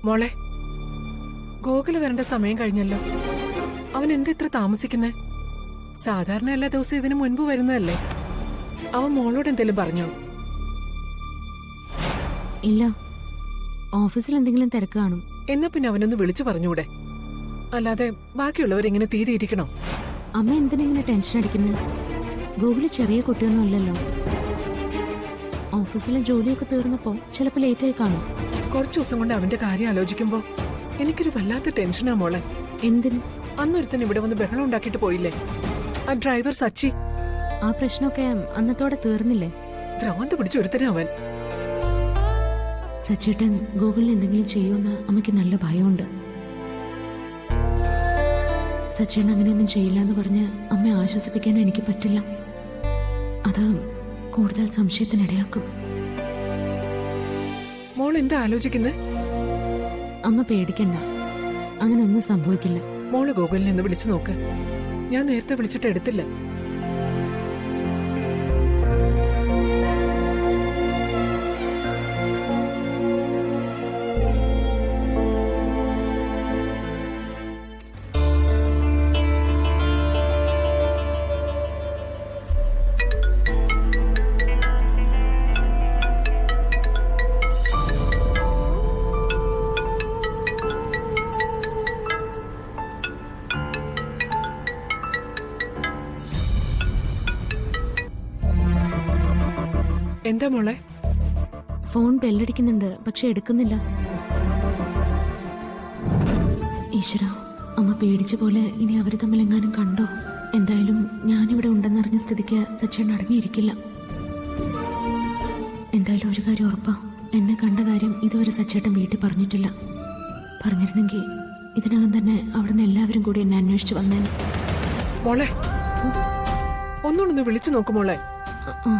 മോളെ, ഗോകുല് വരേണ്ട സമയം കഴിഞ്ഞല്ലോ. അവൻ എന്താ ഇത്ര താമസിക്കുന്നേ? സാധാരണ എല്ലാ ദിവസവും ഇതിനു മുൻപ് വരുന്നതല്ലേ? അവൻ മോളോട് എന്തെങ്കിലും പറഞ്ഞോ? ഇല്ല, ഓഫീസിൽ എന്തെങ്കിലും തിരക്ക് കാണും. എന്നാ പിന്നെ അവനൊന്ന് വിളിച്ചു പറഞ്ഞൂടെ? അല്ലാതെ ബാക്കിയുള്ളവരിങ്ങനെ തീരെയിരിക്കണോ? അമ്മ എന്തിനെങ്ങനെ ടെൻഷൻ അടിക്കുന്നത്? ഗോകുല് ചെറിയ കുട്ടിയൊന്നും അല്ലല്ലോ. ഓഫീസിലെ ജോലിയൊക്കെ തീർന്നപ്പോ ചിലപ്പോ ലേറ്റായി കാണും. കുറച്ചു ദിവസം കൊണ്ട് അവന്റെ കാര്യം ആലോചിക്കുമ്പോ എനിക്കൊരു വല്ലാത്ത ടെൻഷനാ മോളെ. എന്തിന്? അന്നൊരുത്തൻ ഇവിടെ വന്ന് ബഹളം ഉണ്ടാക്കിയിട്ട് പോയില്ലേ, ആ ഡ്രൈവർ സച്ചി. ആ പ്രശ്നമൊക്കെ അന്നത്തോടെ തീർന്നില്ലേ? ഭ്രാന്ത് പിടിച്ചൊരുത്തനാ അവൻ. സച്ചേട്ടൻ ഗോകുലിന് എന്തെങ്കിലും ചെയ്യുമെന്ന് അമ്മയ്ക്ക് നല്ല ഭയമുണ്ട്. സച്ചേട്ടൻ അങ്ങനെയൊന്നും ചെയ്യില്ല എന്ന് പറഞ്ഞ് അമ്മയെ ആശ്വസിപ്പിക്കാനും എനിക്ക് പറ്റില്ല. അത് കൂടുതൽ സംശയത്തിനിടയാക്കും. മോൾ എന്താ ആലോചിക്കുന്നത്? അമ്മ പേടിക്കണ്ട, അങ്ങനെ ഒന്നും സംഭവിക്കില്ല. മോള് ഗോകുലിനെ ഒന്ന് വിളിച്ചു നോക്ക്. ഞാൻ നേരത്തെ വിളിച്ചിട്ട് എടുത്തില്ല. എന്താ മോളെ? ഫോൺ ബെല്ലടിക്കുന്നുണ്ട്, പക്ഷെ എടുക്കുന്നില്ല. ഈശ്വര, അമ്മ പേടിച്ച പോലെ ഇനി അവര് തമ്മിൽ എങ്ങാനും കണ്ടോ? എന്തായാലും ഞാനിവിടെ ഉണ്ടെന്നറിഞ്ഞ സ്ഥിതിക്ക് സച്ചേട്ടൻ അടങ്ങിയിരിക്കില്ല. എന്തായാലും ഒരു കാര്യം ഉറപ്പാ, എന്നെ കണ്ട കാര്യം ഇതുവരെ സച്ചേട്ടൻ വീട്ടിൽ പറഞ്ഞിട്ടില്ല. പറഞ്ഞിരുന്നെങ്കിൽ ഇതിനകം തന്നെ അവിടുന്ന് എല്ലാവരും കൂടി എന്നെ അന്വേഷിച്ചു വന്നേനെ. മോളെ, ഒന്നുകൊണ്ടൊന്ന് വിളിച്ചു നോക്കും മോളെ. ആ